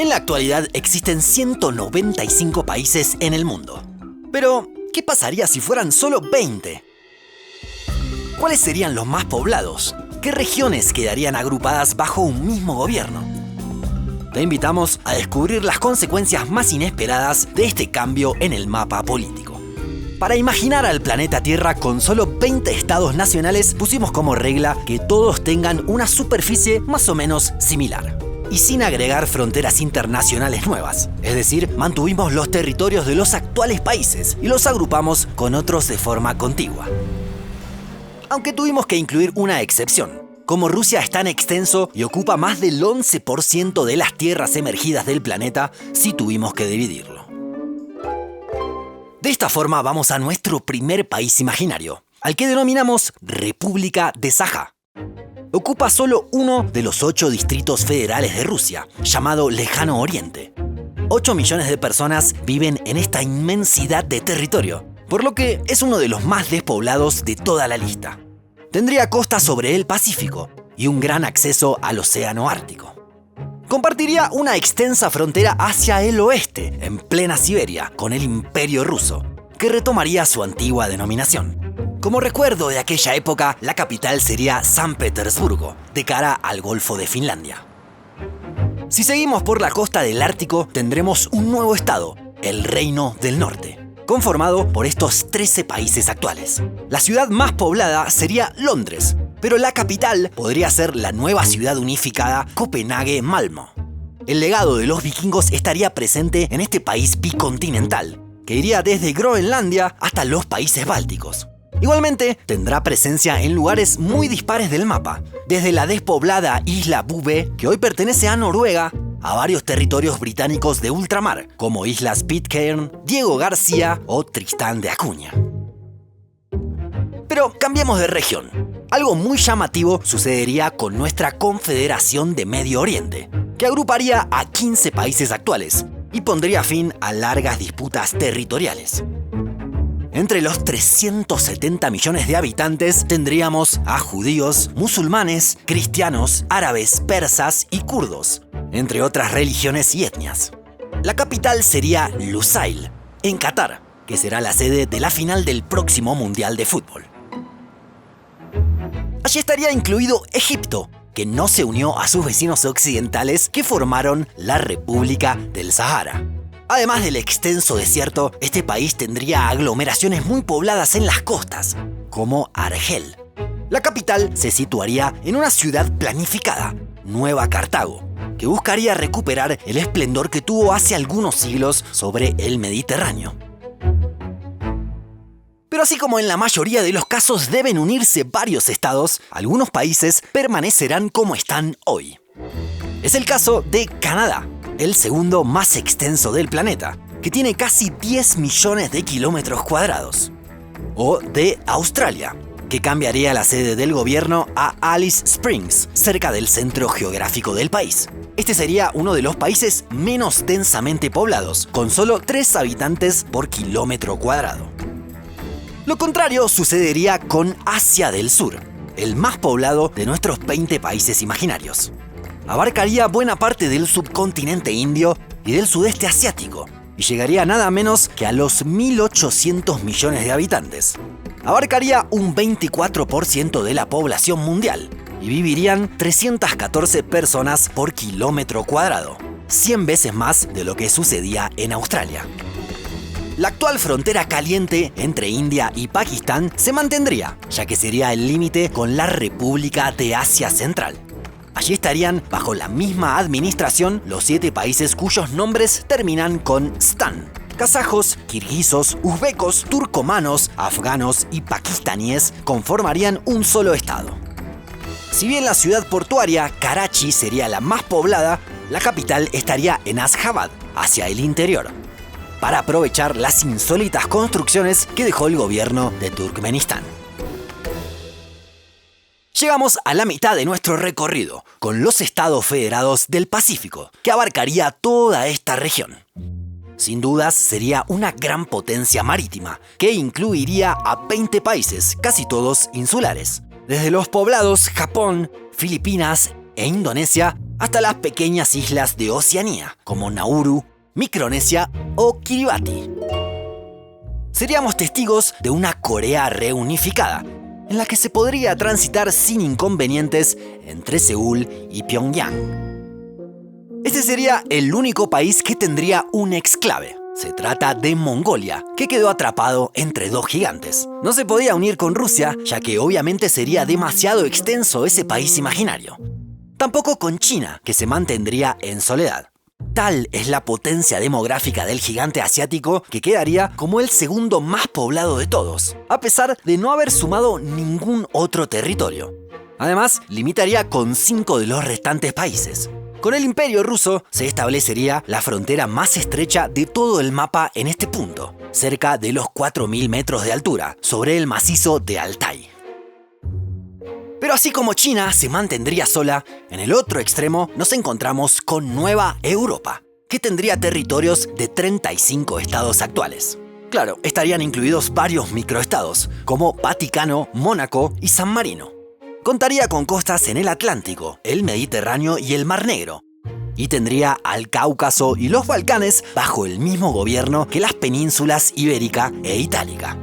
En la actualidad existen 195 países en el mundo. Pero, ¿qué pasaría si fueran solo 20? ¿Cuáles serían los más poblados? ¿Qué regiones quedarían agrupadas bajo un mismo gobierno? Te invitamos a descubrir las consecuencias más inesperadas de este cambio en el mapa político. Para imaginar al planeta Tierra con solo 20 estados nacionales, pusimos como regla que todos tengan una superficie más o menos similar. Y sin agregar fronteras internacionales nuevas. Es decir, mantuvimos los territorios de los actuales países y los agrupamos con otros de forma contigua. Aunque tuvimos que incluir una excepción. Como Rusia es tan extenso y ocupa más del 11% de las tierras emergidas del planeta, sí tuvimos que dividirlo. De esta forma vamos a nuestro primer país imaginario, al que denominamos República de Sajá. Ocupa solo uno de los 8 distritos federales de Rusia, llamado Lejano Oriente. 8 millones de personas viven en esta inmensidad de territorio, por lo que es uno de los más despoblados de toda la lista. Tendría costa sobre el Pacífico y un gran acceso al Océano Ártico. Compartiría una extensa frontera hacia el oeste, en plena Siberia, con el Imperio Ruso, que retomaría su antigua denominación. Como recuerdo de aquella época, la capital sería San Petersburgo, de cara al Golfo de Finlandia. Si seguimos por la costa del Ártico, tendremos un nuevo estado, el Reino del Norte, conformado por estos 13 países actuales. La ciudad más poblada sería Londres, pero la capital podría ser la nueva ciudad unificada Copenhague-Malmö. El legado de los vikingos estaría presente en este país bicontinental, que iría desde Groenlandia hasta los países bálticos. Igualmente, tendrá presencia en lugares muy dispares del mapa, desde la despoblada isla Bouvet, que hoy pertenece a Noruega, a varios territorios británicos de ultramar, como Islas Pitcairn, Diego García o Tristán de Acuña. Pero cambiemos de región. Algo muy llamativo sucedería con nuestra Confederación de Medio Oriente, que agruparía a 15 países actuales y pondría fin a largas disputas territoriales. Entre los 370 millones de habitantes tendríamos a judíos, musulmanes, cristianos, árabes, persas y kurdos, entre otras religiones y etnias. La capital sería Lusail, en Qatar, que será la sede de la final del próximo Mundial de Fútbol. Allí estaría incluido Egipto, que no se unió a sus vecinos occidentales que formaron la República del Sahara. Además del extenso desierto, este país tendría aglomeraciones muy pobladas en las costas, como Argel. La capital se situaría en una ciudad planificada, Nueva Cartago, que buscaría recuperar el esplendor que tuvo hace algunos siglos sobre el Mediterráneo. Pero así como en la mayoría de los casos deben unirse varios estados, algunos países permanecerán como están hoy. Es el caso de Canadá, el segundo más extenso del planeta, que tiene casi 10 millones de kilómetros cuadrados. O de Australia, que cambiaría la sede del gobierno a Alice Springs, cerca del centro geográfico del país. Este sería uno de los países menos densamente poblados, con solo 3 habitantes por kilómetro cuadrado. Lo contrario sucedería con Asia del Sur, el más poblado de nuestros 20 países imaginarios. Abarcaría buena parte del subcontinente indio y del sudeste asiático, y llegaría nada menos que a los 1.800 millones de habitantes. Abarcaría un 24% de la población mundial, y vivirían 314 personas por kilómetro cuadrado, 100 veces más de lo que sucedía en Australia. La actual frontera caliente entre India y Pakistán se mantendría, ya que sería el límite con la República de Asia Central. Allí estarían, bajo la misma administración, los 7 países cuyos nombres terminan con Stan. Kazajos, kirguisos, uzbecos, turcomanos, afganos y pakistaníes conformarían un solo estado. Si bien la ciudad portuaria, Karachi, sería la más poblada, la capital estaría en Asjabad, hacia el interior, para aprovechar las insólitas construcciones que dejó el gobierno de Turkmenistán. Llegamos a la mitad de nuestro recorrido, con los estados federados del Pacífico, que abarcaría toda esta región. Sin dudas, sería una gran potencia marítima, que incluiría a 20 países, casi todos insulares. Desde los poblados Japón, Filipinas e Indonesia, hasta las pequeñas islas de Oceanía, como Nauru, Micronesia o Kiribati. Seríamos testigos de una Corea reunificada, en la que se podría transitar sin inconvenientes entre Seúl y Pyongyang. Este sería el único país que tendría un exclave. Se trata de Mongolia, que quedó atrapado entre dos gigantes. No se podía unir con Rusia, ya que obviamente sería demasiado extenso ese país imaginario. Tampoco con China, que se mantendría en soledad. Tal es la potencia demográfica del gigante asiático que quedaría como el segundo más poblado de todos, a pesar de no haber sumado ningún otro territorio. Además, limitaría con 5 de los restantes países. Con el Imperio ruso se establecería la frontera más estrecha de todo el mapa en este punto, cerca de los 4.000 metros de altura, sobre el macizo de Altai. Pero así como China se mantendría sola, en el otro extremo nos encontramos con Nueva Europa, que tendría territorios de 35 estados actuales. Claro, estarían incluidos varios microestados, como Vaticano, Mónaco y San Marino. Contaría con costas en el Atlántico, el Mediterráneo y el Mar Negro. Y tendría al Cáucaso y los Balcanes bajo el mismo gobierno que las penínsulas Ibérica e Itálica.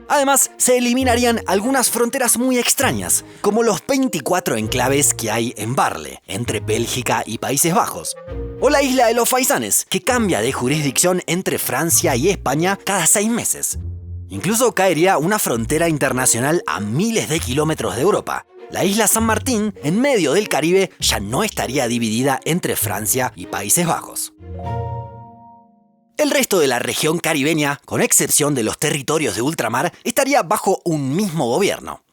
Además, se eliminarían algunas fronteras muy extrañas, como los 24 enclaves que hay en Barle, entre Bélgica y Países Bajos. O la isla de los Faisanes, que cambia de jurisdicción entre Francia y España cada 6 meses. Incluso caería una frontera internacional a miles de kilómetros de Europa. La isla San Martín, en medio del Caribe, ya no estaría dividida entre Francia y Países Bajos. El resto de la región caribeña, con excepción de los territorios de ultramar, estaría bajo un mismo gobierno.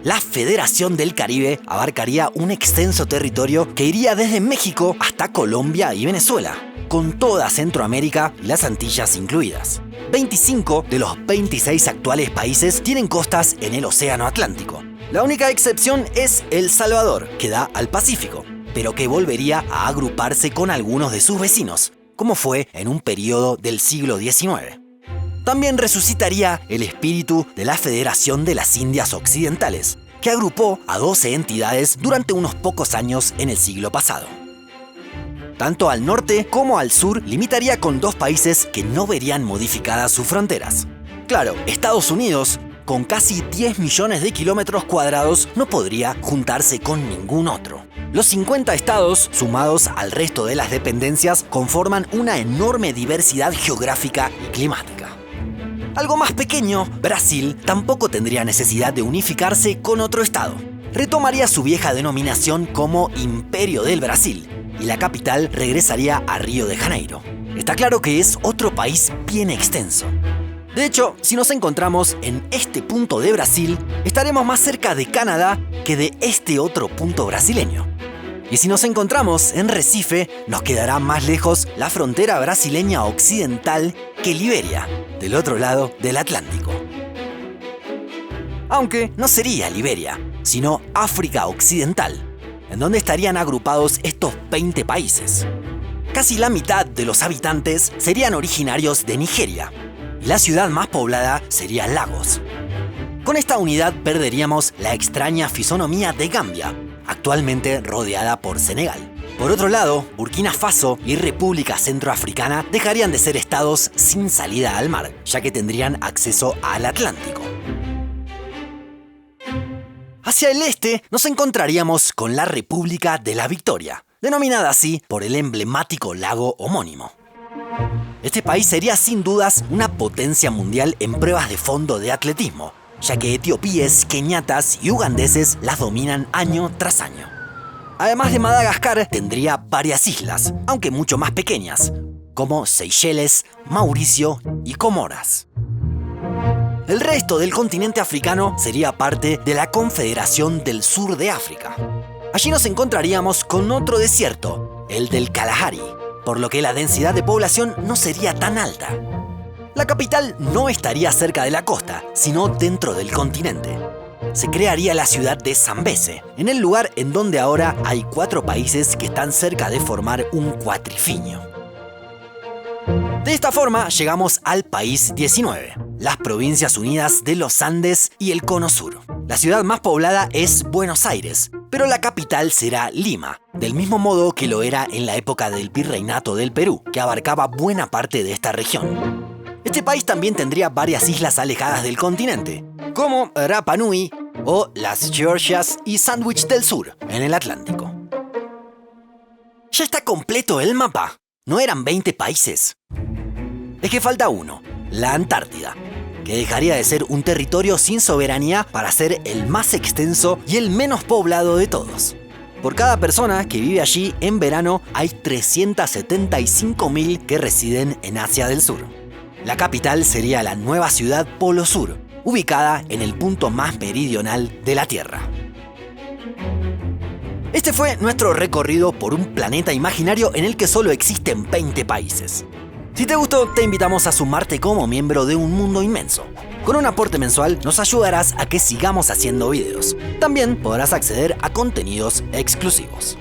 La Federación del Caribe abarcaría un extenso territorio que iría desde México hasta Colombia y Venezuela, con toda Centroamérica y las Antillas incluidas. 25 de los 26 actuales países tienen costas en el Océano Atlántico. La única excepción es El Salvador, que da al Pacífico, pero que volvería a agruparse con algunos de sus vecinos, como fue en un periodo del siglo XIX. También resucitaría el espíritu de la Federación de las Indias Occidentales, que agrupó a 12 entidades durante unos pocos años en el siglo pasado. Tanto al norte como al sur limitaría con 2 países que no verían modificadas sus fronteras. Claro, Estados Unidos, con casi 10 millones de kilómetros cuadrados, no podría juntarse con ningún otro. Los 50 estados, sumados al resto de las dependencias, conforman una enorme diversidad geográfica y climática. Algo más pequeño, Brasil, tampoco tendría necesidad de unificarse con otro estado. Retomaría su vieja denominación como Imperio del Brasil, y la capital regresaría a Río de Janeiro. Está claro que es otro país bien extenso. De hecho, si nos encontramos en este punto de Brasil, estaremos más cerca de Canadá que de este otro punto brasileño. Y si nos encontramos en Recife, nos quedará más lejos la frontera brasileña occidental que Liberia, del otro lado del Atlántico. Aunque no sería Liberia, sino África Occidental, en donde estarían agrupados estos 20 países. Casi la mitad de los habitantes serían originarios de Nigeria, y la ciudad más poblada sería Lagos. Con esta unidad perderíamos la extraña fisonomía de Gambia, actualmente rodeada por Senegal. Por otro lado, Burkina Faso y República Centroafricana dejarían de ser estados sin salida al mar, ya que tendrían acceso al Atlántico. Hacia el este nos encontraríamos con la República de la Victoria, denominada así por el emblemático lago homónimo. Este país sería sin dudas una potencia mundial en pruebas de fondo de atletismo, ya que etiopíes, keniatas y ugandeses las dominan año tras año. Además de Madagascar, tendría varias islas, aunque mucho más pequeñas, como Seychelles, Mauricio y Comoras. El resto del continente africano sería parte de la Confederación del Sur de África. Allí nos encontraríamos con otro desierto, el del Kalahari, por lo que la densidad de población no sería tan alta. La capital no estaría cerca de la costa, sino dentro del continente. Se crearía la ciudad de Zambeze, en el lugar en donde ahora hay 4 países que están cerca de formar un cuatrifinio. De esta forma llegamos al país 19, las Provincias Unidas de los Andes y el Cono Sur. La ciudad más poblada es Buenos Aires, pero la capital será Lima, del mismo modo que lo era en la época del Virreinato del Perú, que abarcaba buena parte de esta región. Este país también tendría varias islas alejadas del continente, como Rapa Nui o las Georgias y Sandwich del Sur, en el Atlántico. ¿Ya está completo el mapa? ¿No eran 20 países? Es que falta uno, la Antártida, que dejaría de ser un territorio sin soberanía para ser el más extenso y el menos poblado de todos. Por cada persona que vive allí en verano hay 375.000 que residen en Asia del Sur. La capital sería la nueva ciudad Polo Sur, ubicada en el punto más meridional de la Tierra. Este fue nuestro recorrido por un planeta imaginario en el que solo existen 20 países. Si te gustó, te invitamos a sumarte como miembro de Un Mundo Inmenso. Con un aporte mensual nos ayudarás a que sigamos haciendo videos. También podrás acceder a contenidos exclusivos.